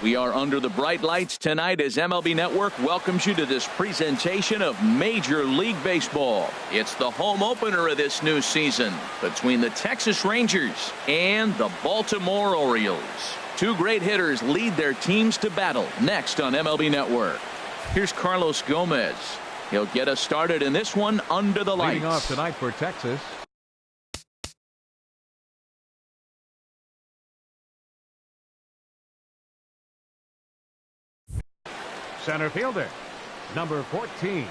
We are under the bright lights tonight as MLB Network welcomes you to this presentation of Major League Baseball. It's the home opener of this new season between the Texas Rangers and the Baltimore Orioles. Two great hitters lead their teams to battle next on MLB Network. Here's Carlos Gomez. He'll get us started in this one under the lights. Leading off tonight for Texas. Center fielder, number 14.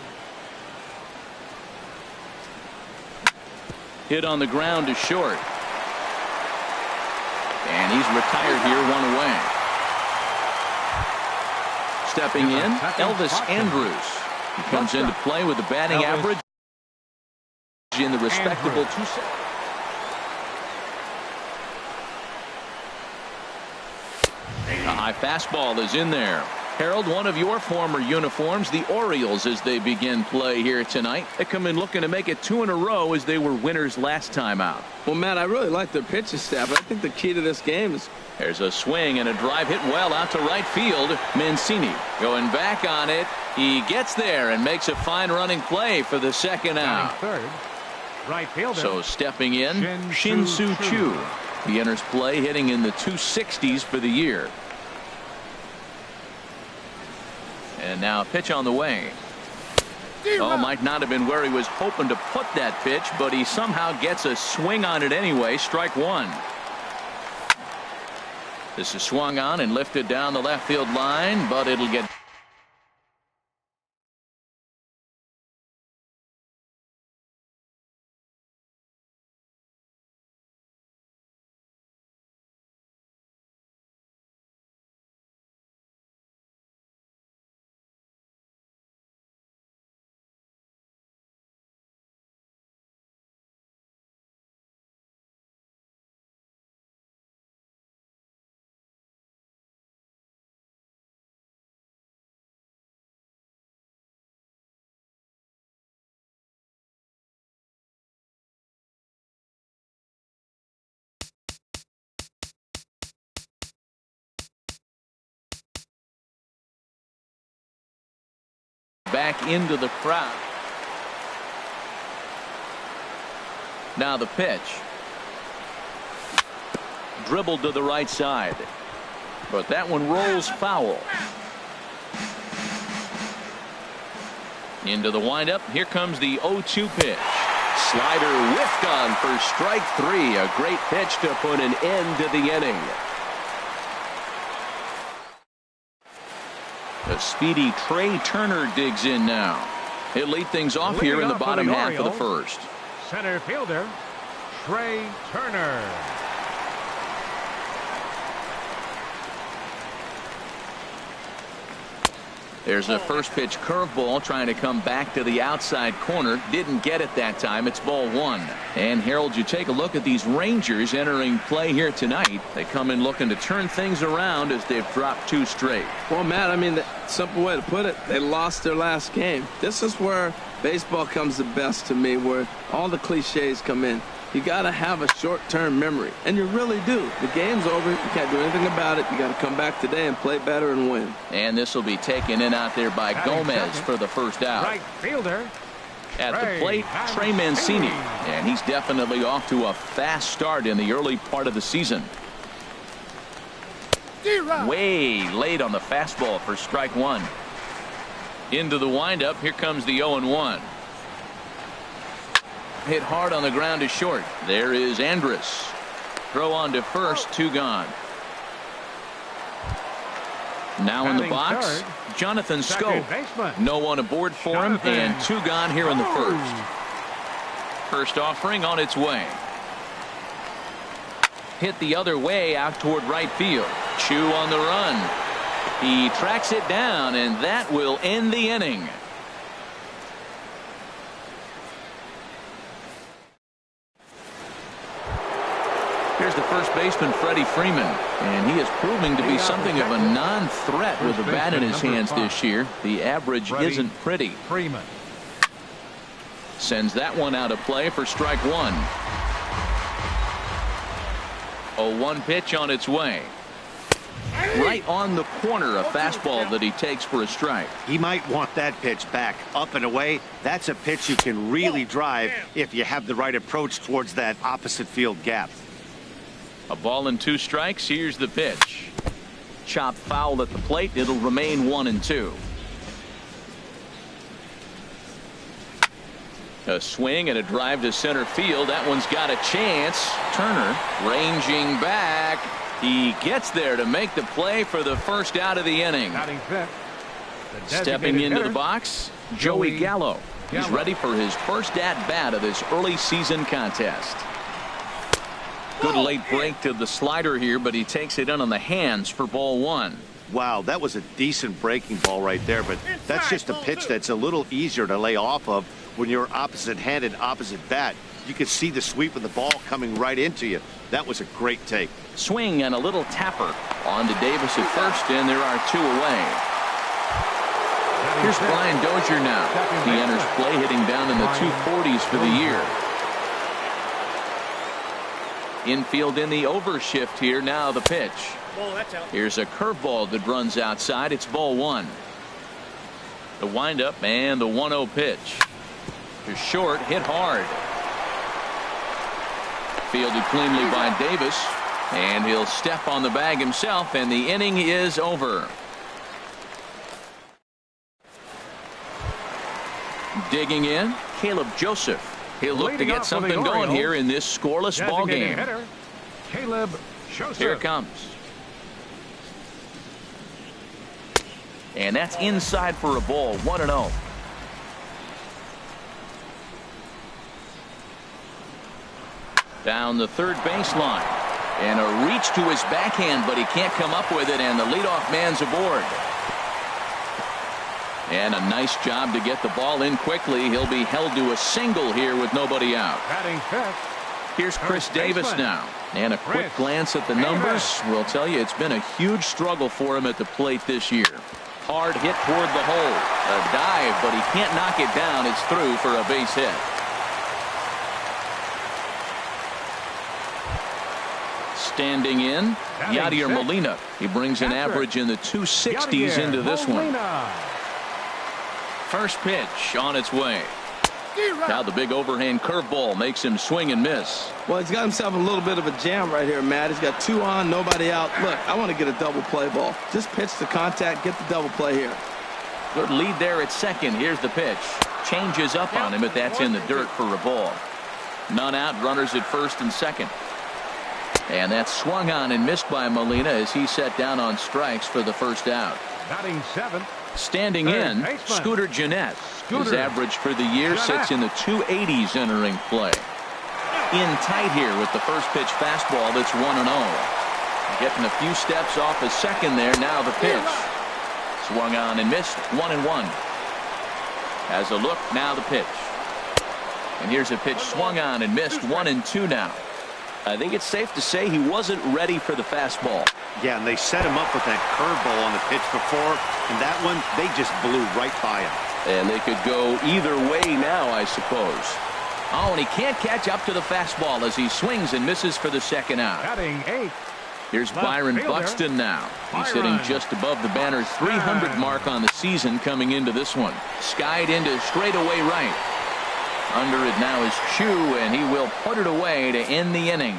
Hit on the ground to short. And he's retired here, one away. Stepping in, Elvis Andrus. He comes into play with a batting average in the respectable 270. A high fastball is in there. Harold, one of your former uniforms, the Orioles, as they begin play here tonight. They come in looking to make it 2 in a row as they were winners last time out. Well, Matt, I really like their pitching staff. I think the key to this game is... There's a swing and a drive hit well out to right field. Mancini going back on it. He gets there and makes a fine running play for the second out. Third, right fielder. So stepping in, Shin-Soo Choo. He enters play hitting in the 260s for the year. And now a pitch on the way. Oh, might not have been where he was hoping to put that pitch, but he somehow gets a swing on it anyway. Strike one. This is swung on and lifted down the left field line, but it'll get back into the crowd. Now the pitch. Dribbled to the right side. But that one rolls foul. Into the windup. Here comes the 0-2 pitch. Slider whiffed on for strike three. A great pitch to put an end to the inning. The speedy Trey Turner digs in now. He'll lead things off here in the bottom half of the first. Center fielder, Trey Turner. There's a first pitch curveball trying to come back to the outside corner. Didn't get it that time. It's ball one. And Harold, you take a look at these Rangers entering play here tonight. They come in looking to turn things around as they've dropped 2 straight. Well, Matt, I mean, the simple way to put it, they lost their last game. This is where baseball comes the best to me, where all the cliches come in. You got to have a short-term memory, and you really do. The game's over. You can't do anything about it. You got to come back today and play better and win. And this will be taken in out there by Gomez for the first out. Right fielder. At the plate, Trey Mancini. And he's definitely off to a fast start in the early part of the season. Way late on the fastball for strike one. Into the windup. Here comes the 0-1. Hit hard on the ground to short. There is Andrus. Throw on to first, 2 gone. Now in the box, Jonathan Schoop. No one aboard for him, and 2 gone here in the first. First offering on its way. Hit the other way out toward right field. Choo on the run. He tracks it down, and that will end the inning. Here's the first baseman, Freddie Freeman, and he is proving to be something of a non-threat with the bat in his hands this year. The average isn't pretty. Freeman sends that one out of play for strike one. 0-1 pitch on its way. right on the corner, a fastball that he takes for a strike. He might want that pitch back, up and away. That's a pitch you can really drive if you have the right approach towards that opposite field gap. A ball and 2 strikes. Here's the pitch. Chop foul at the plate. It'll remain 1-2. A swing and a drive to center field. That one's got a chance. Turner ranging back. He gets there to make the play for the first out of the inning. Stepping into the box, Joey Gallo. He's ready for his first at-bat of this early season contest. Good late break to the slider here, but he takes it in on the hands for ball 1. Wow, that was a decent breaking ball right there, but that's just a pitch that's a little easier to lay off of when you're opposite-handed, opposite bat. You can see the sweep of the ball coming right into you. That was a great take. Swing and a little tapper on to Davis at first, and there are 2 away. Here's Brian Dozier now. He enters play hitting down in the 240s for the year. Infield in the overshift here. Now the pitch. Here's a curveball that runs outside. It's ball 1. The windup and the 1-0 pitch. To short, hit hard. Fielded cleanly by Davis, and he'll step on the bag himself, and the inning is over. Digging in, Caleb Joseph. He'll look to get something going here in this scoreless ball game. Caleb Joseph. Here it comes. And that's inside for a ball. 1-0. Down the third baseline. And a reach to his backhand, but he can't come up with it, and the leadoff man's aboard. And a nice job to get the ball in quickly. He'll be held to a single here with nobody out. Batting fifth. Here's Chris Davis now. And a quick glance at the numbers will tell you it's been a huge struggle for him at the plate this year. Hard hit toward the hole. A dive, but he can't knock it down. It's through for a base hit. Standing in, Yadier Molina. He brings an average in the 260s into this one. First pitch on its way. Now the big overhand curveball makes him swing and miss. Well, he's got himself a little bit of a jam right here, Matt. He's got 2 on, nobody out. Look, I want to get a double play ball. Just pitch the contact, get the double play here. Good lead there at second. Here's the pitch. Changes up on him, but that's in the dirt for a ball. None out, runners at first and second. And that's swung on and missed by Molina as he set down on strikes for the first out. Batting seventh. Standing in, Scooter Gennett. His average for the year sits in the 280s entering play. In tight here with the first pitch fastball that's 1-0. Getting a few steps off a second there. Now the pitch. Swung on and missed. 1-1. Has a look. Now the pitch. And here's a pitch swung on and missed. 1-2 now. I think it's safe to say he wasn't ready for the fastball. Yeah, and they set him up with that curveball on the pitch before, and that one, they just blew right by him. And they could go either way now, I suppose. Oh, and he can't catch up to the fastball as he swings and misses for the second out. Batting eighth. Here's Byron Buxton now. He's hitting just above the banner 300 mark on the season coming into this one. Skied into straightaway right. Under it now is Chu, and he will put it away to end the inning.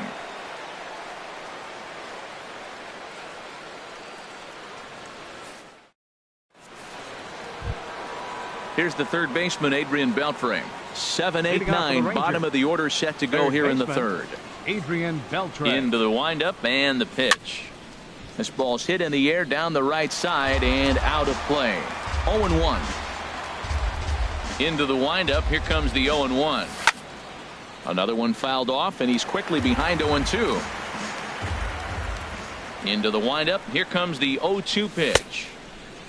Here's the third baseman, Adrian Beltre. 7, 8, 9, bottom of the order set to go here in the third. Adrian Beltre. Into the windup and the pitch. This ball's hit in the air down the right side and out of play. 0-1. Into the windup. Here comes the 0-1. Another one fouled off, and he's quickly behind 0-2. Into the windup. Here comes the 0-2 pitch.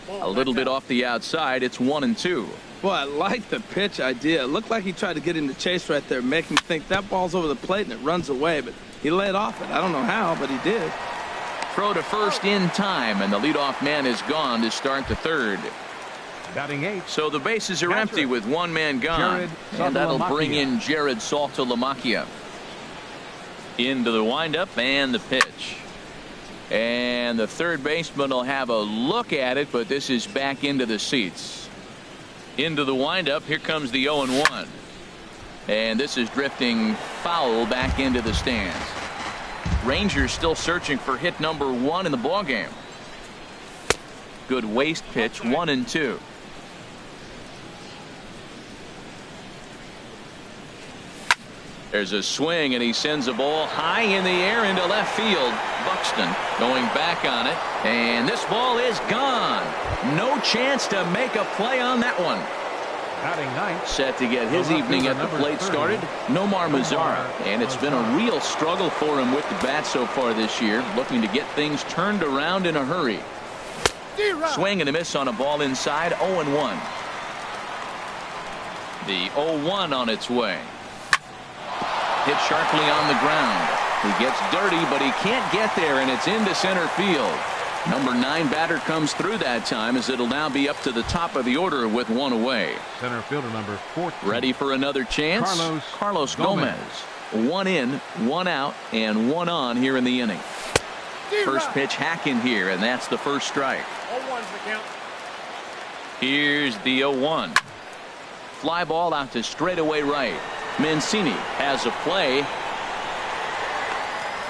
A little bit off the outside. It's 1-2. Boy, I like the pitch idea. It looked like he tried to get in the chase right there, make him think that ball's over the plate and it runs away, but he laid off it. I don't know how, but he did. Throw to first in time, and the leadoff man is gone to start the third. Batting eighth. So the bases are empty with one man gone, and that'll bring in Jared Saltalamacchia. Into the windup and the pitch. And the third baseman will have a look at it, but this is back into the seats. Into the windup. Here comes the 0-1. And this is drifting foul back into the stands. Rangers still searching for hit number 1 in the ballgame. Good waste pitch, 1-2. There's a swing, and he sends a ball high in the air into left field. Buxton going back on it, and this ball is gone. No chance to make a play on that one. Batting ninth. Set to get his evening at the plate started, Nomar Mazara. And it's been a real struggle for him with the bat so far this year, looking to get things turned around in a hurry. Swing and a miss on a ball inside, 0-1. The 0-1 on its way. Hit sharply on the ground. He gets dirty, but he can't get there, and it's into center field. Number 9 batter comes through that time, as it'll now be up to the top of the order with 1 away. Center fielder number 14. Ready for another chance? Carlos Gomez. 1 in, 1 out, and 1 on here in the inning. First pitch hacking here, and that's the first strike. 0-1's the count. Here's the 0-1. Fly ball out to straightaway right. Mancini has a play.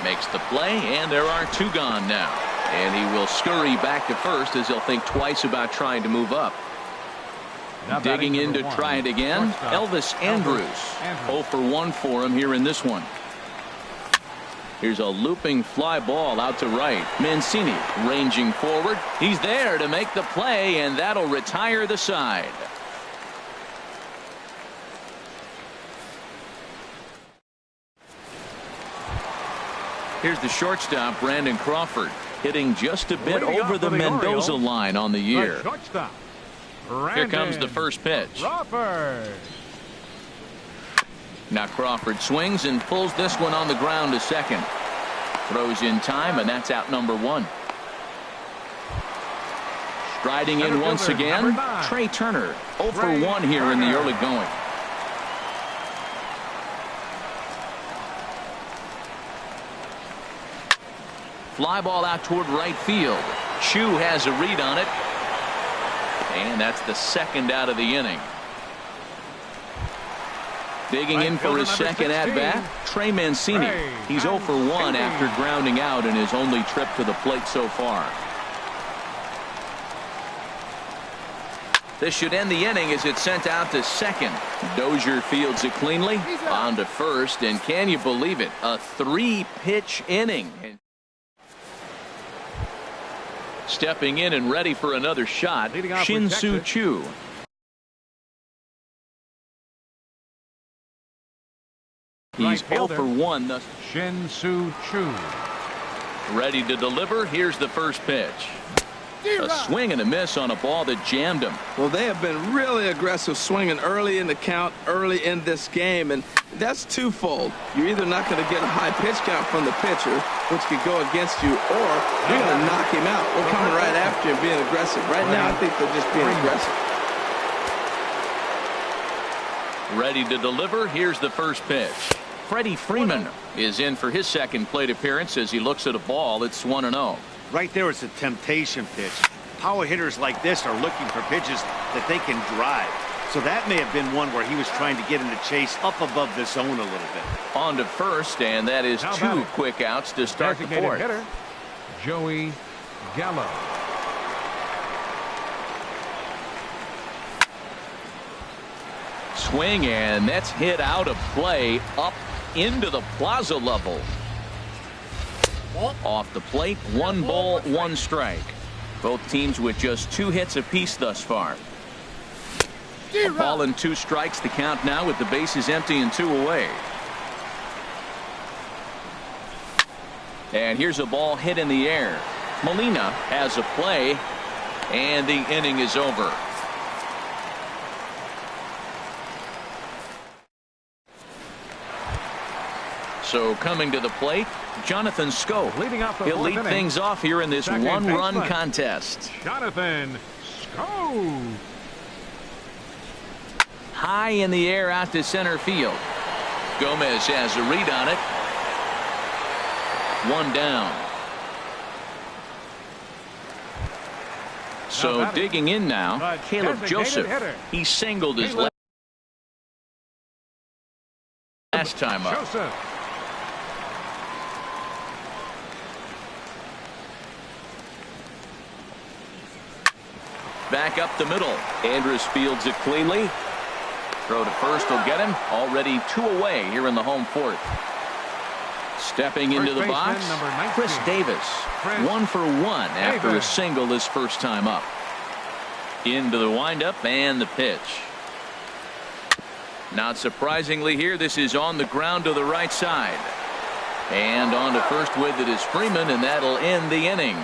Makes the play, and there are 2 gone now. And he will scurry back to first, as he'll think twice about trying to move up. Now digging in to try it again, Elvis Andrus. 0 for 1 for him here in this one. Here's a looping fly ball out to right. Mancini ranging forward. He's there to make the play, and that'll retire the side. Here's the shortstop, Brandon Crawford, hitting just a bit over the Mendoza line on the year. Here comes the first pitch. Crawford. Now Crawford swings and pulls this one on the ground to second. Throws in time, and that's out number 1. Striding in once again, Trey Turner. 0 for 1 here in the early going. Fly ball out toward right field. Chu has a read on it. And that's the second out of the inning. Digging in for his second at-bat, Trey Mancini. He's 0 for 1 after grounding out in his only trip to the plate so far. This should end the inning as it's sent out to second. Dozier fields it cleanly. On to first, and can you believe it? A 3-pitch inning. Stepping in and ready for another shot, Shin-Soo Choo. He's 0 for 1 thus. Shin-Soo Choo. Ready to deliver. Here's the first pitch. A swing and a miss on a ball that jammed him. Well, they have been really aggressive swinging early in the count, early in this game, and that's twofold. You're either not going to get a high pitch count from the pitcher, which could go against you, or you're going to knock him out. We're coming right after him, being aggressive. Right now, I think they're just being aggressive. Ready to deliver. Here's the first pitch. Freddie Freeman is in for his second plate appearance as he looks at a ball. It's 1-0. Right there is a temptation pitch. Power hitters like this are looking for pitches that they can drive. So that may have been one where he was trying to get in the chase up above the zone a little bit. On to first, and that is 2 quick outs to start the fourth. Hitter, Joey Gallo. Swing, and that's hit out of play up into the plaza level. Off the plate, 1 ball, 1 strike. Both teams with just 2 hits apiece thus far. A ball and 2 strikes to count now with the bases empty and 2 away. And here's a ball hit in the air. Molina has a play, and the inning is over. So coming to the plate, Jonathan Schoop. He'll lead things off here in this 1-run contest. Jonathan Schoop. High in the air out to center field. Gomez has a read on it. 1 down. So digging in now, Caleb Joseph. hitter. He singled his last time up. Joseph. Back up the middle. Andrus fields it cleanly. Throw to first will get him. Already 2 away here in the home fourth. Stepping into the box, Chris Davis. 1 for 1 after a single his first time up. Into the windup and the pitch. Not surprisingly here, this is on the ground to the right side. And on to first with it is Freeman, and that'll end the inning.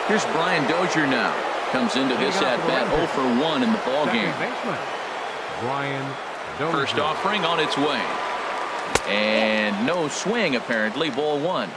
Here's Brian Dozier now. Comes into this at bat 0 for 1 in the ball game. Brian Dozier. First offering on its way. And no swing apparently. Ball 1.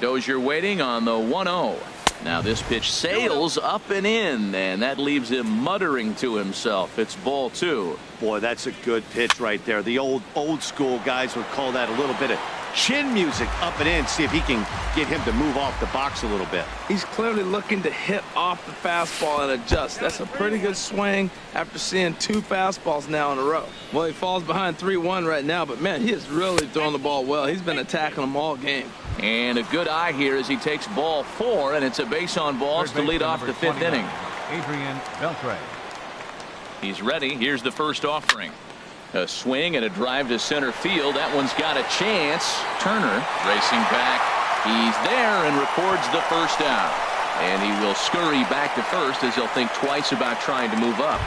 Dozier waiting on the 1-0. Now this pitch sails up and in, and that leaves him muttering to himself. It's ball 2. Boy, that's a good pitch right there. The old school guys would call that a little bit of chin music up and in. See if he can get him to move off the box a little bit. He's clearly looking to hit off the fastball and adjust. That's a pretty good swing after seeing 2 fastballs now in a row. Well, he falls behind 3-1 right now, but man, he is really throwing the ball well. He's been attacking them all game. And a good eye here as he takes ball 4, and it's a base on balls to lead off the 5th inning. Adrian Beltre. He's ready. Here's the first offering. A swing and a drive to center field. That one's got a chance. Turner racing back. He's there and records the first out. And he will scurry back to first as he'll think twice about trying to move up.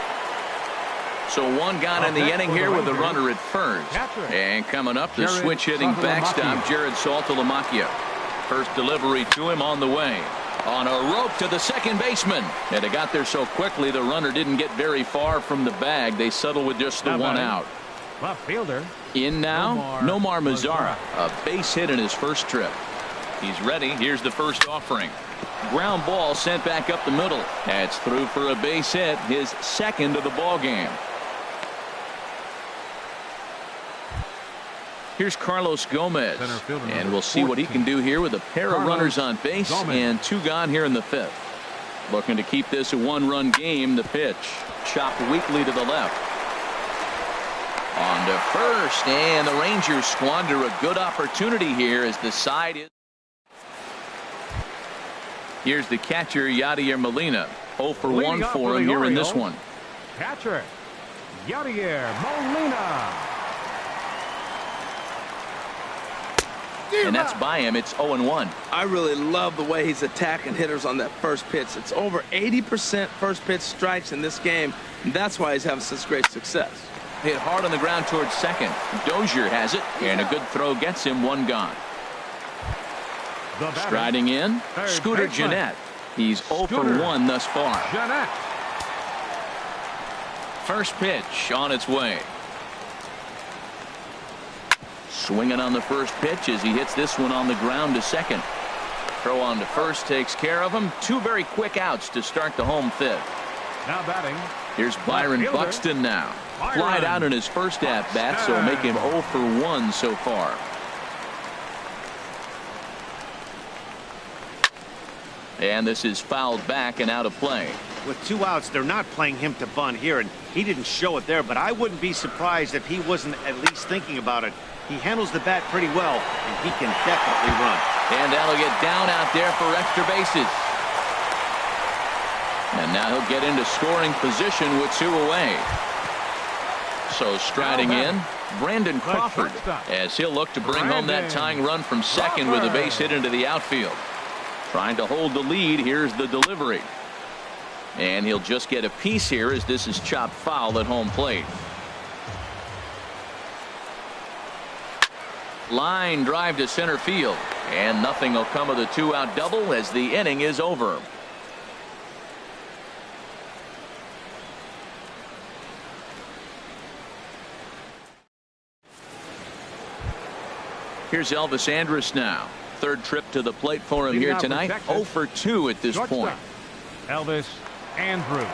So 1 gone in the inning here with a runner at first. And coming up, the switch hitting backstop, Jared Saltalamacchia. First delivery to him on the way. On a rope to the second baseman. And it got there so quickly the runner didn't get very far from the bag. They settle with just the 1 out. Left fielder. In now, Nomar Mazara. A base hit in his first trip. He's ready. Here's the first offering. Ground ball sent back up the middle. That's through for a base hit, his second of the ball game. Here's Carlos Gomez, and we'll see what he can do here with a pair of runners on base and 2 gone here in the 5th. Looking to keep this a 1-run game. The pitch chopped weakly to the left. On to first, and the Rangers squander a good opportunity here as the side is. Here's the catcher, Yadier Molina. 0 for 1 for him here in this one. Catcher, Yadier Molina. And that's by him. It's 0-1. I really love the way he's attacking hitters on that first pitch. It's over 80% first pitch strikes in this game, and that's why he's having such great success. Hit hard on the ground towards second. Dozier has it, and a good throw gets him 1 gone. Striding in, Scooter Gennett. He's 0 for 1 thus far. Gennett. First pitch on its way. Swinging on the first pitch as he hits this one on the ground to second. Throw on to first takes care of him. 2 very quick outs to start the home 5th. Now batting. Here's Byron Buxton now. Flied out in his first at bat, so make him 0 for 1 so far. And this is fouled back and out of play. With 2 outs, they're not playing him to bunt here, and he didn't show it there, but I wouldn't be surprised if he wasn't at least thinking about it. He handles the bat pretty well, and he can definitely run. And that'll get down out there for extra bases. And now he'll get into scoring position with 2 away. So striding in, Brandon Crawford, as he'll look to bring home that tying run from second with a base hit into the outfield. Trying to hold the lead. Here's the delivery. And he'll just get a piece here as this is chopped foul at home plate. Line drive to center field, and nothing will come of the 2-out double as the inning is over. Here's Elvis Andrus now. 3rd trip to the plate for him here tonight. 0 for 2 at this point. Elvis Andrus.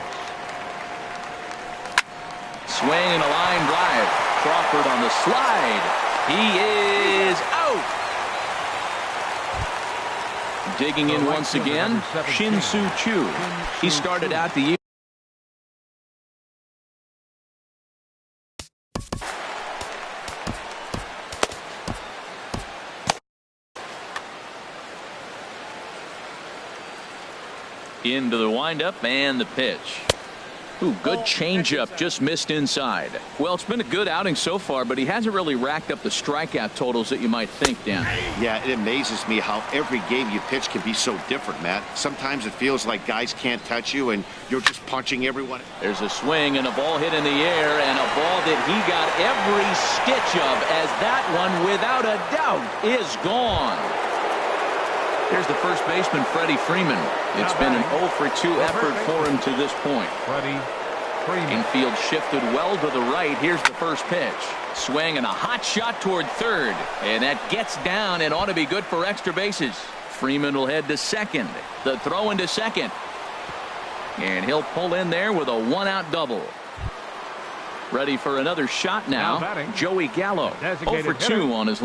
Swing and a line drive. Crawford on the slide. He is out. Digging in once again, Shin-Soo Choo. He started out the year into the windup and the pitch. Ooh, good changeup, just missed inside. Well, it's been a good outing so far, but he hasn't really racked up the strikeout totals that you might think, Dan. Yeah, it amazes me how every game you pitch can be so different, Matt. Sometimes it feels like guys can't touch you and you're just punching everyone. There's a swing and a ball hit in the air, and a ball that he got every stitch of, as that one, without a doubt, is gone. Here's the first baseman, Freddie Freeman. It's been an 0 for 2 effort for him to this point. Freddie Freeman. Infield shifted well to the right. Here's the first pitch. Swing and a hot shot toward third. And that gets down and ought to be good for extra bases. Freeman will head to second. The throw into second. And he'll pull in there with a one-out double. Ready for another shot now. Joey Gallo. 0 for 2 on his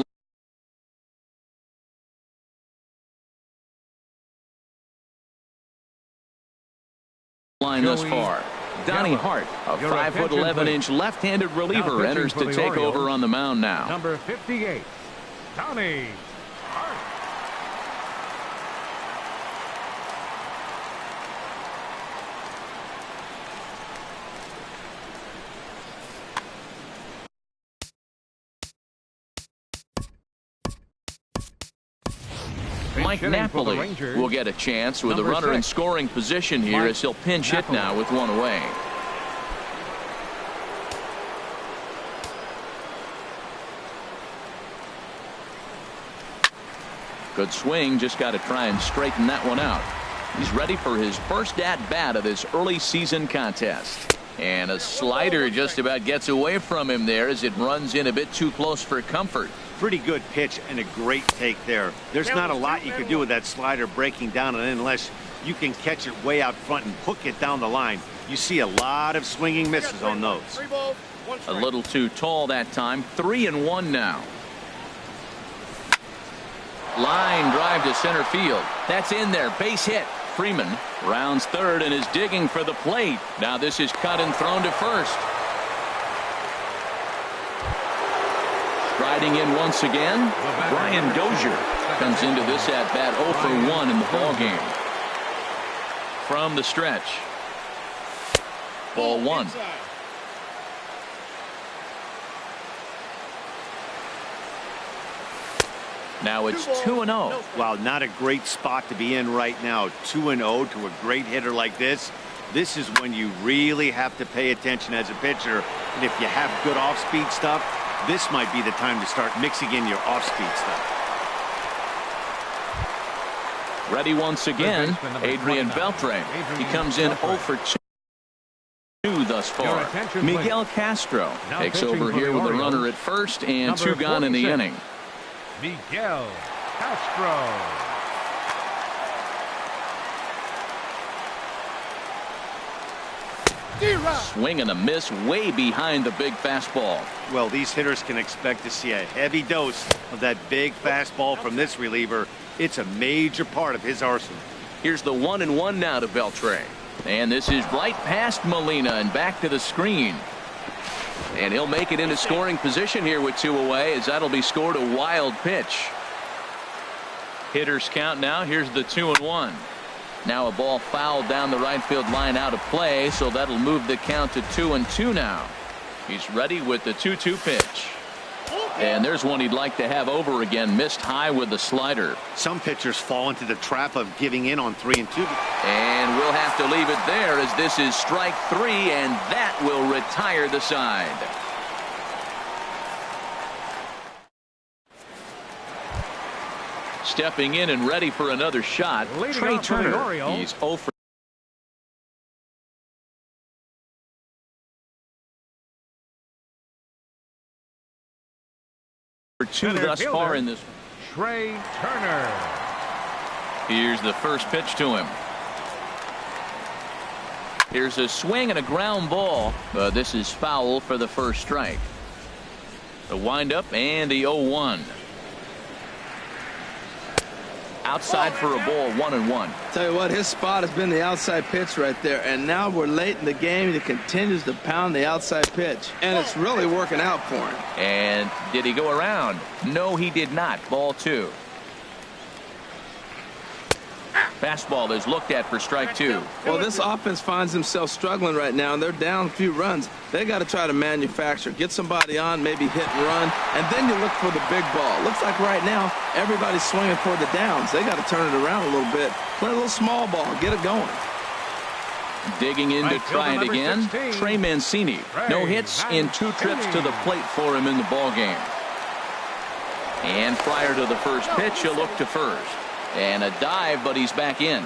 line thus far. Donnie Hart, a 5'11" left-handed reliever, enters to take over on the mound now. Number 58, Donnie Hart. Mike Napoli will get a chance with a runner in scoring position here as he'll pinch hit now with one away. Good swing, just got to try and straighten that one out. He's ready for his first at-bat of this early season contest. And a slider just about gets away from him there as it runs in a bit too close for comfort. Pretty good pitch and a great take there. There's not a lot you can do with that slider breaking down and unless you can catch it way out front and hook it down the line. You see a lot of swinging misses on those. A little too tall that time. 3-1 now. Line drive to center field. That's in there. Base hit. Freeman rounds third and is digging for the plate. Now this is cut and thrown to first. Striding in once again, Brian Dozier comes into this at-bat 0 for 1 in the ball game. From the stretch. Ball one. Now it's 2-0. Wow, not a great spot to be in right now. 2-0 to a great hitter like this. This is when you really have to pay attention as a pitcher. And if you have good off-speed stuff, this might be the time to start mixing in your off-speed stuff. Ready once again, Adrian Beltre. He comes in 0 for 2 thus far. Miguel Castro takes over here with a runner at first and 2 gone in the inning. Miguel Castro. Swing and a miss way behind the big fastball. Well, these hitters can expect to see a heavy dose of that big fastball from this reliever. It's a major part of his arsenal. Here's the 1-1 now to Beltre. And this is right past Molina and back to the screen. And he'll make it into scoring position here with 2 away as that'll be scored a wild pitch. Hitters count now. Here's the 2-1. Now a ball fouled down the right field line out of play, so that'll move the count to 2-2 now. He's ready with the 2-2 pitch. And there's one he'd like to have over again. Missed high with the slider. Some pitchers fall into the trap of giving in on 3-2. And we'll have to leave it there as this is strike 3, and that will retire the side. Stepping in and ready for another shot, Trey Turner. He's 0 for 2 thus far in this. Trey Turner. Here's the first pitch to him. Here's a swing and a ground ball, but this is foul for the first strike. The windup and the 0-1. Outside for a ball, 1-1. Tell you what, his spot has been the outside pitch right there, and now we're late in the game. He continues to pound the outside pitch, and it's really working out for him. And did he go around? No, he did not. Ball 2. Fastball is looked at for strike 2. Well, this offense finds themselves struggling right now, and they're down a few runs. They got to try to manufacture, get somebody on, maybe hit and run, and then you look for the big ball. Looks like right now everybody's swinging for the downs. They got to turn it around a little bit, play a little small ball, get it going. Digging in to try it again, Trey Mancini. No hits in 2 trips to the plate for him in the ball game. And prior to the first pitch, he'll look to first. And a dive, but he's back in.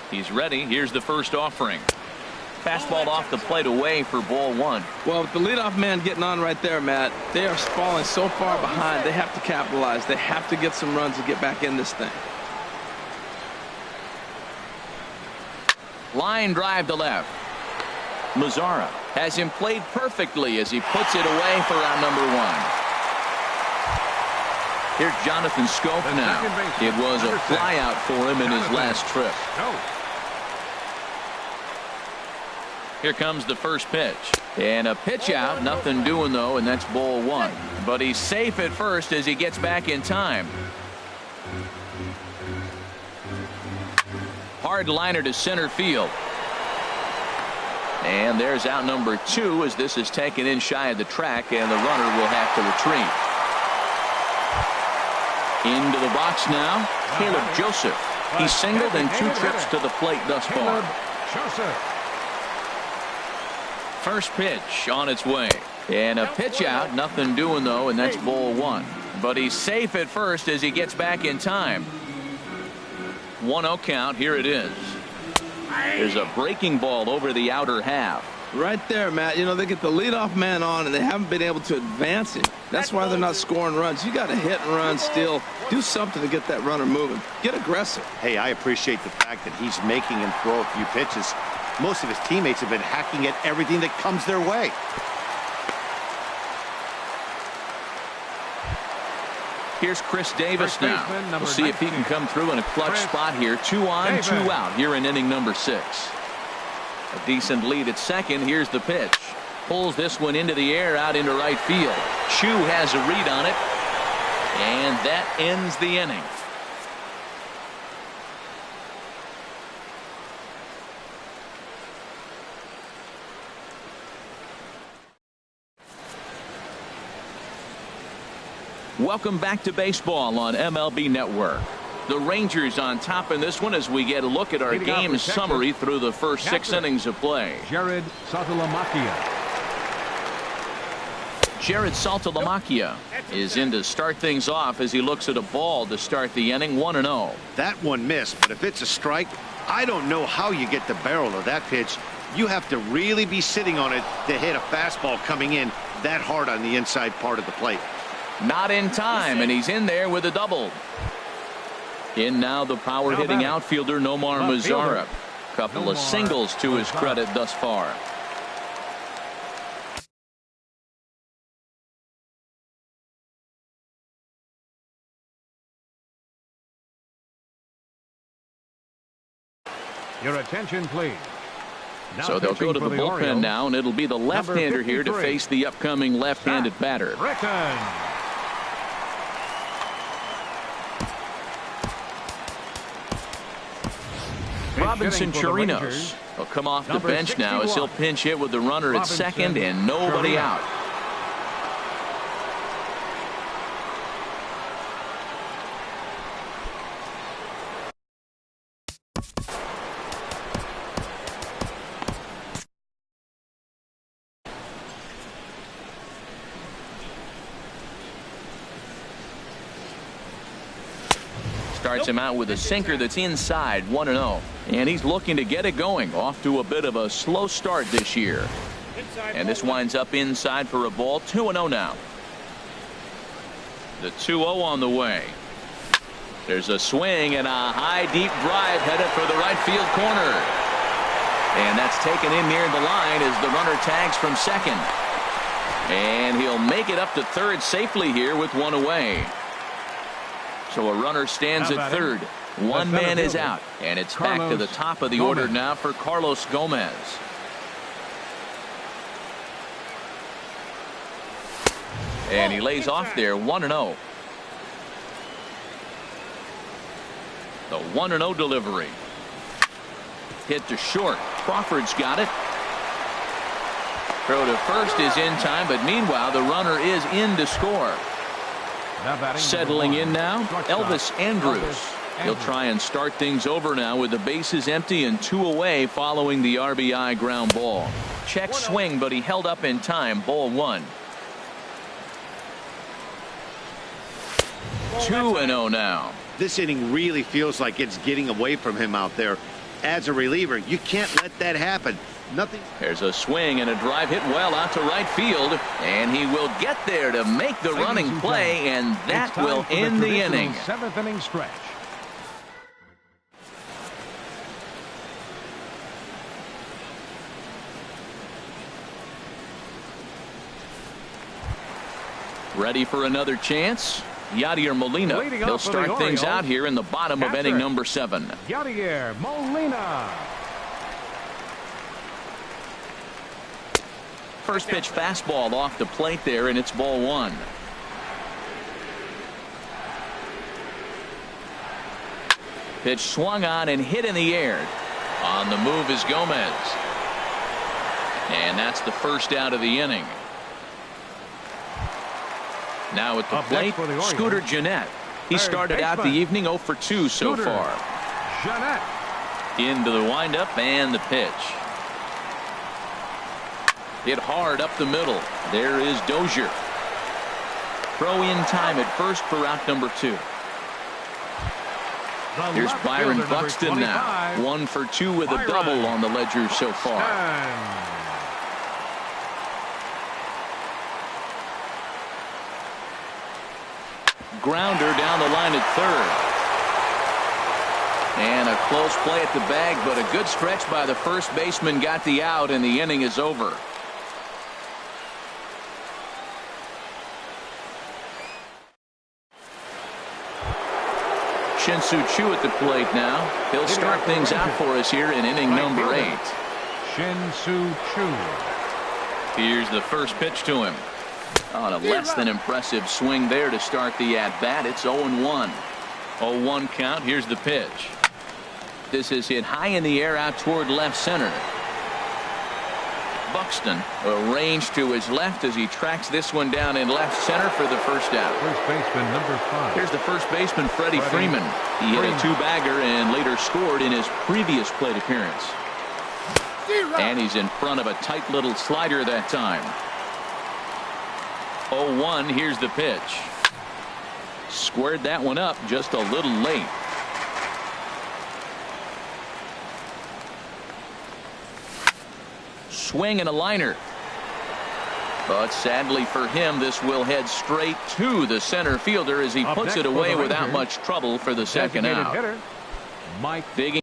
He's ready. Here's the first offering. Fastball off the plate away for ball 1. Well, with the leadoff man getting on right there, Matt, they are falling so far behind. They have to capitalize. They have to get some runs to get back in this thing. Line drive to left. Mazzara has him played perfectly as he puts it away for out number 1. Here's Jonathan Scope now. It was a flyout for him in his last trip. Here comes the first pitch. And a pitch out. Nothing doing, though, and that's ball 1. But he's safe at first as he gets back in time. Hard liner to center field. And there's out number 2 as this is taken in shy of the track, and the runner will have to retreat. Into the box now, Caleb Joseph. He's singled in 2 trips to the plate thus far. First pitch on its way. And a pitch out, nothing doing though, and that's ball 1. But he's safe at first as he gets back in time. 1-0 count, here it is. There's a breaking ball over the outer half. Right there, Matt. You know, they get the leadoff man on, and they haven't been able to advance him. That's why they're not scoring runs. You got to hit and run still. Do something to get that runner moving. Get aggressive. Hey, I appreciate the fact that he's making him throw a few pitches. Most of his teammates have been hacking at everything that comes their way. Here's Chris Davis now. We'll see if he can come through in a clutch spot here. 2 on, 2 out here in inning number 6. A decent lead at second. Here's the pitch. Pulls this one into the air out into right field. Chu has a read on it. And that ends the inning. Welcome back to baseball on MLB Network. The Rangers on top in this one as we get a look at our game summary through the first 6 innings of play. Jared Saltalamacchia. Jared Saltalamacchia is in to start things off as he looks at a ball to start the inning. 1-0. That one missed, but if it's a strike, I don't know how you get the barrel of that pitch. You have to really be sitting on it to hit a fastball coming in that hard on the inside part of the plate. Not in time, and he's in there with a double. In now the power hitting outfielder Nomar Mazzara. Couple of singles to his credit thus far. Your attention, please. So they'll go to the bullpen now, and it'll be the left-hander here to face the upcoming left-handed batter. Robinson Chirinos will come off the bench now as he'll pinch hit with the runner at second and nobody out. Starts him out with a sinker that's inside. 1-0. And he's looking to get it going. Off to a bit of a slow start this year. And this winds up inside for a ball. 2-0 now. The 2-0 on the way. There's a swing and a high deep drive headed for the right field corner. And that's taken in near the line as the runner tags from second. And he'll make it up to third safely here with one away. So a runner stands at third. One man is out, and it's back to the top of the order now for Carlos Gomez. And he lays off there, 1-0. The 1-0 delivery. Hit to short. Crawford's got it. Throw to first is in time, but meanwhile the runner is in to score. Settling in now, Elvis Andrews. He'll try and start things over now with the bases empty and 2 away following the RBI ground ball. Check swing, but he held up in time. Ball 1. 2-0 now. This inning really feels like it's getting away from him out there. As a reliever, you can't let that happen. Nothing. There's a swing and a drive hit well out to right field, and he will get there to make the running play, and that will end the inning. 7th inning stretch. Ready for another chance? Yadier Molina. He'll start things out here in the bottom of inning number 7. Yadier Molina. First pitch fastball off the plate there, and it's ball 1. Pitch swung on and hit in the air. On the move is Gomez. And that's the first out of the inning. Now at the plate, Scooter Gennett. He started out the evening 0 for 2 so far. Gennett. Into the windup and the pitch. Hit hard up the middle. There is Dozier. Throw in time at first for out number 2. Here's Byron Buxton now. 1 for 2 with a double on the ledger so far. Grounder down the line at third. And a close play at the bag, but a good stretch by the first baseman got the out, and the inning is over. Shin-Soo Choo at the plate now. He'll start things out for us here in inning number 8. Shin-Soo Choo. Here's the first pitch to him. On a less than impressive swing there to start the at-bat. It's 0-1. 0-1 count. Here's the pitch. This is hit high in the air out toward left center. Buxton arranged to his left as he tracks this one down in left center for the first out. First baseman number 5. Here's the first baseman, Freddie Freeman. He hit a 2-bagger and later scored in his previous plate appearance. And he's in front of a tight little slider that time. 0-1. Here's the pitch. Squared that one up just a little late. Swing and a liner. But sadly for him, this will head straight to the center fielder as he puts it away without much trouble for the second out. Hitter, Mike. Digging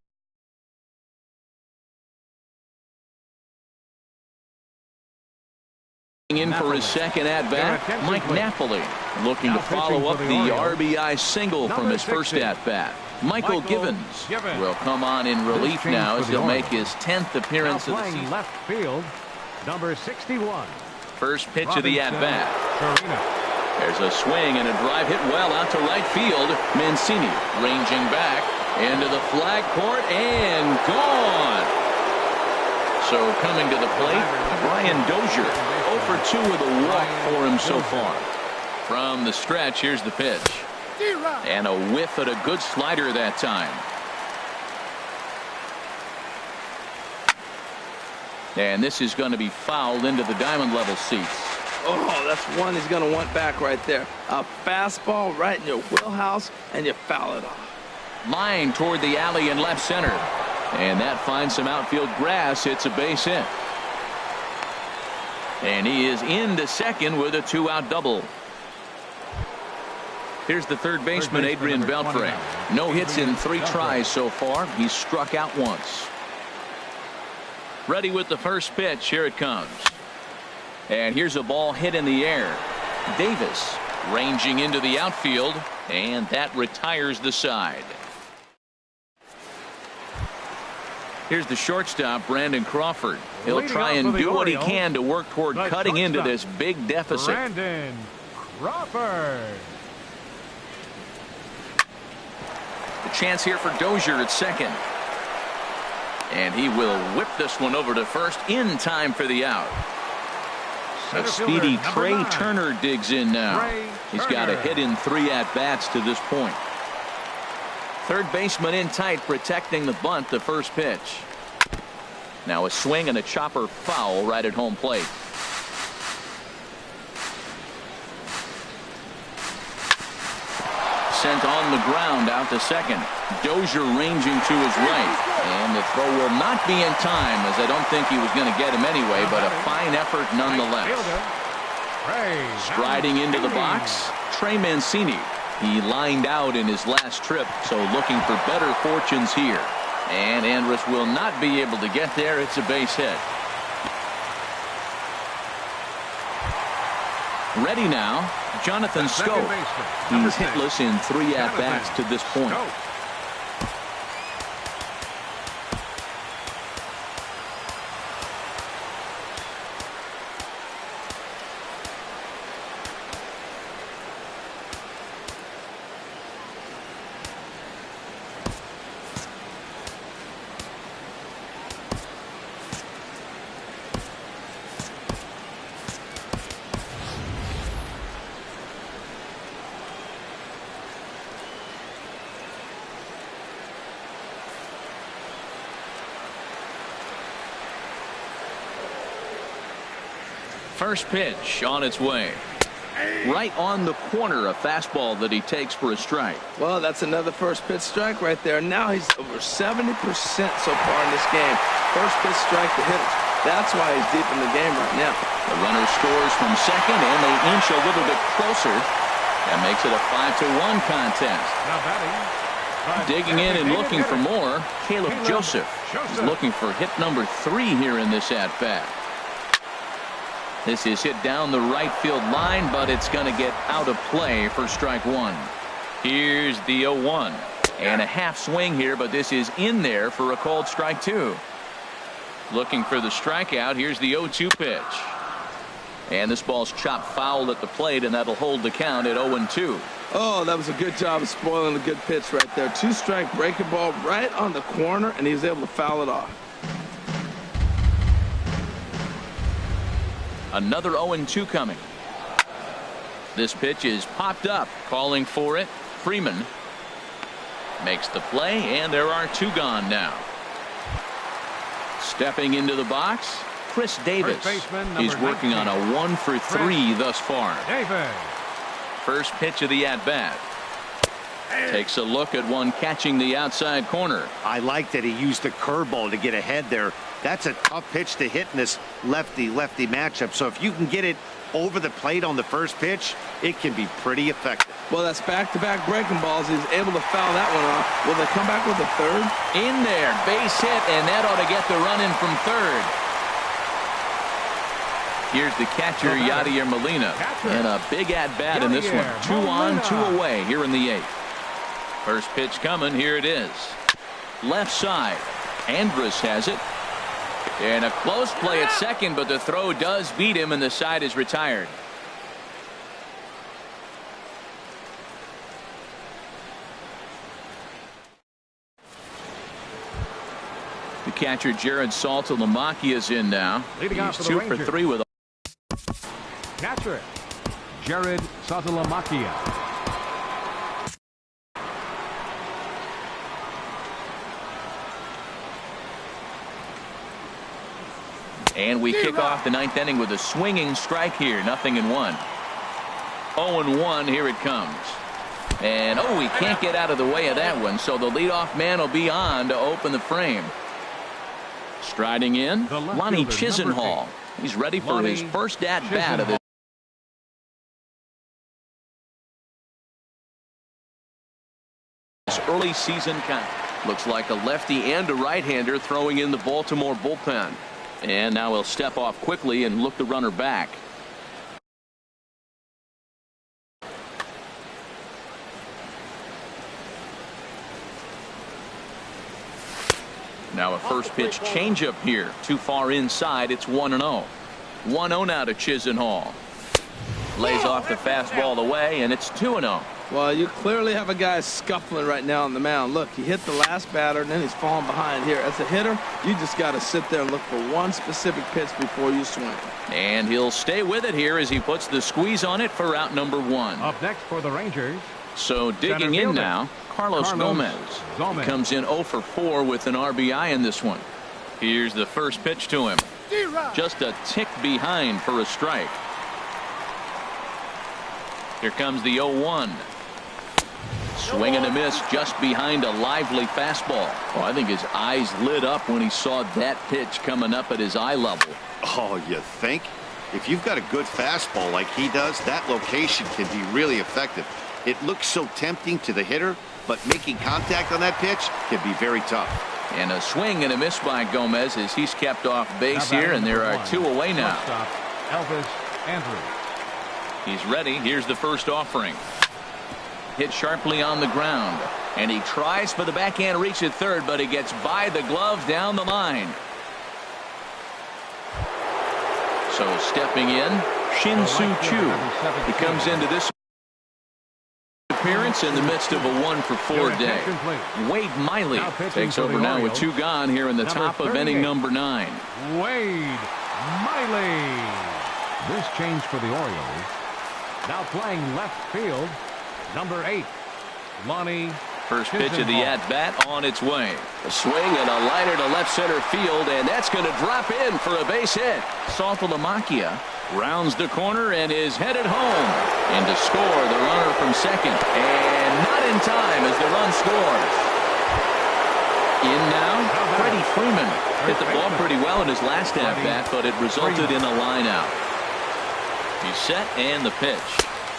in for his second at-bat, Mike Napoli, looking to follow up the RBI single from his first at-bat. Michael Givens will come on in relief now as he'll make his 10th appearance of the season. Left field, number 61. First pitch of the at-bat. There's a swing and a drive hit well out to right field. Mancini ranging back into the flag court and gone. So coming to the plate, Brian Dozier. 0 for 2 with a walk for him so far. From the stretch, here's the pitch. And a whiff at a good slider that time. And this is going to be fouled into the diamond level seats. Oh, that's one he's going to want back right there. A fastball right in your wheelhouse, and you foul it off. Line toward the alley in left center. And that finds some outfield grass. It's a base hit. And he is into second with a 2-out double. Here's the third baseman, Adrian Beltre. No hits in 3 tries so far. He's struck out once. Ready with the first pitch. Here it comes. And here's a ball hit in the air. Davis ranging into the outfield. And that retires the side. Here's the shortstop, Brandon Crawford. He'll try and do what he can to work toward cutting into this big deficit. Brandon Crawford. The chance here for Dozier at second. And he will whip this one over to first in time for the out. A speedy Trey Turner digs in now. He's got a hit in 3 at-bats to this point. Third baseman in tight, protecting the bunt, the first pitch. Now a swing and a chopper foul right at home plate. Sent on the ground out to second. Dozier ranging to his right. And the throw will not be in time, as I don't think he was going to get him anyway, but a fine effort nonetheless. Striding into the box, Trey Mancini. He lined out in his last trip, so looking for better fortunes here. And Andrus will not be able to get there. It's a base hit. Ready now, Jonathan Schoop. He's hitless in 3 at-bats to this point. First pitch on its way. Right on the corner, a fastball that he takes for a strike. Well, that's another first pitch strike right there. Now he's over 70% so far in this game. First pitch strike to hitters. That's why he's deep in the game right now. The runner scores from second, and they inch a little bit closer. That makes it a 5-1 contest. Digging in and looking for more, Caleb Joseph is looking for hit number 3 here in this at-bat. This is hit down the right field line, but it's going to get out of play for strike 1. Here's the 0-1. And a half swing here, but this is in there for a called strike 2. Looking for the strikeout. Here's the 0-2 pitch. And this ball's chopped foul at the plate, and that'll hold the count at 0-2. Oh, that was a good job of spoiling a good pitch right there. 2-strike breaking ball right on the corner, and he was able to foul it off. Another 0-2 coming. This pitch is popped up, calling for it. Freeman makes the play, and there are 2 gone now. Stepping into the box, Chris Davis. He's working on a 1 for 3 thus far. First pitch of the at-bat. Takes a look at one catching the outside corner. I like that he used the curveball to get ahead there. That's a tough pitch to hit in this lefty-lefty matchup. So if you can get it over the plate on the first pitch, it can be pretty effective. Well, that's back-to-back breaking balls. He's able to foul that one off. Will they come back with a third? In there, base hit, and that ought to get the run in from third. Here's the catcher, Yadier Molina, and a big at-bat in this one. 2 on, 2 away here in the 8th. First pitch coming. Here it is. Left side. Andrus has it. And a close play at second, but the throw does beat him, and the side is retired. The catcher, Jared Saltalamacchia, is in now. He's 2 for 3 with. Catcher, Jared Saltalamacchia. And we kick off the 9th inning with a swinging strike here. 0-1. 0-1. Here it comes. And he can't get out of the way of that one. So the leadoff man will be on to open the frame. Striding in, Lonnie Chisenhall. He's ready for his first at-bat of the early season count. Looks like a lefty and a right-hander throwing in the Baltimore bullpen. And now he'll step off quickly and look the runner back. Now a first pitch changeup here. Too far inside. It's 1-0. 1-0 now to Chisenhall. Lays off the fastball away, and it's 2-0. Well, you clearly have a guy scuffling right now on the mound. Look, he hit the last batter, and then he's falling behind here. As a hitter, you just got to sit there and look for one specific pitch before you swing. And he'll stay with it here as he puts the squeeze on it for out number 1. Up next for the Rangers. So digging in now, Carlos Gomez. He comes in 0 for 4 with an RBI in this one. Here's the first pitch to him. Just a tick behind for a strike. Here comes the 0-1. Swing and a miss just behind a lively fastball. Oh, I think his eyes lit up when he saw that pitch coming up at his eye level. Oh, you think? If you've got a good fastball like he does, that location can be really effective. It looks so tempting to the hitter, but making contact on that pitch can be very tough. And a swing and a miss by Gomez as he's kept off base here, and there are 2 away now. Elvis Andrews. He's ready. Here's the first offering. Hit sharply on the ground, and he tries for the backhand reach at third, but he gets by the glove down the line. So stepping in, Shin-Soo Choo. He comes into this appearance in the midst of a 1 for 4 day. Wade Miley takes over now with 2 gone here in the top of inning number 9. Wade Miley. This change for the Orioles. Now playing left field, number 8, Lonnie. First pitch of the at-bat on its way. A swing and a liner to left center field, and that's going to drop in for a base hit. Saltalamacchia rounds the corner and is headed home. And to score, the runner from second. And not in time as the run scores. In now, Freddie Freeman. Hit the ball pretty well in his last at-bat, but it resulted in a line out. He's set and the pitch.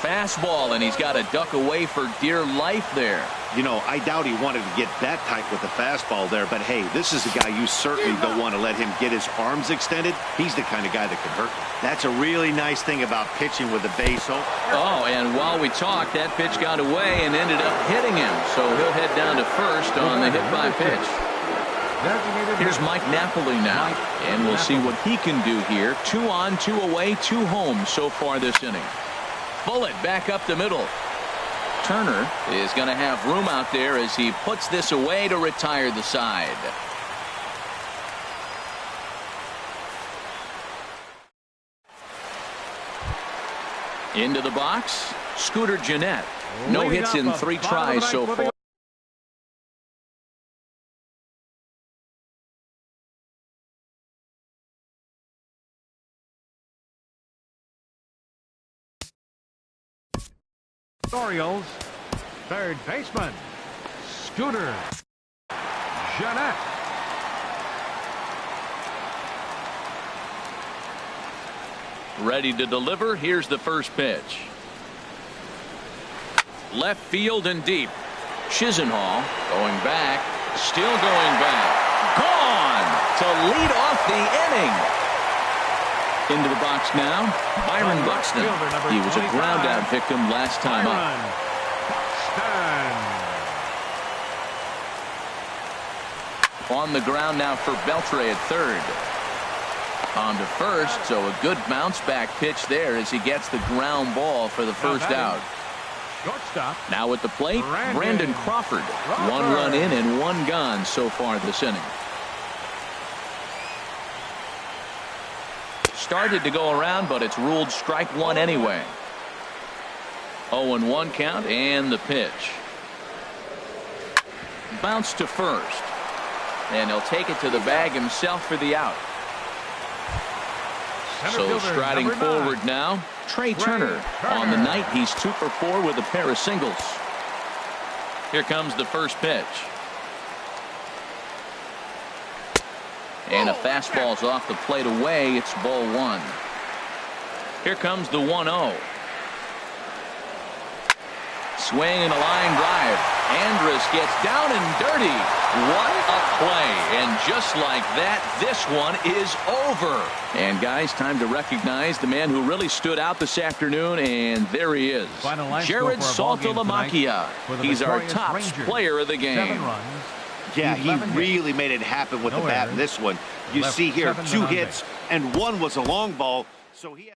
Fastball, and he's got to duck away for dear life there. You know, I doubt he wanted to get that tight with the fastball there, but hey, this is a guy you certainly don't want to let him get his arms extended. He's the kind of guy that can hurt you. That's a really nice thing about pitching with a base hit. Oh, and while we talked, that pitch got away and ended up hitting him, so he'll head down to first on the hit by pitch. Here's Mike Napoli now, and we'll see what he can do here. 2 on, 2 away, 2 home so far this inning. Bullet back up the middle. Turner is going to have room out there as he puts this away to retire the side. Into the box, Scooter Gennett. No hits in 3 tries so far. Orioles, third baseman, Scooter Gennett. Ready to deliver. Here's the first pitch. Left field and deep. Chisenhall going back. Still going back. Gone to lead off the inning. Into the box now, Byron Buxton. He was a ground out victim last time up. On the ground now for Beltre at third. On to first, so a good bounce back pitch there as he gets the ground ball for the first out. Now at the plate, Brandon Crawford. 1 run in and 1 gone so far this inning. Started to go around, but it's ruled strike 1 anyway. 0-1 count and the pitch. Bounce to first. And he'll take it to the bag himself for the out. So striding forward now, Trey Turner. On the night, he's 2 for 4 with a pair of singles. Here comes the first pitch. And a fastball's off the plate away. It's ball 1. Here comes the 1-0. Swing and a line drive. Andrus gets down and dirty. What a play. And just like that, this one is over. And guys, time to recognize the man who really stood out this afternoon, and there he is. Jared Saltalamacchia. He's our top player of the game. 7 runs, Yeah, he 11 really made it happen with the bat in this one. You Left see here 7 2 men on hits, and 1 was a long ball. So he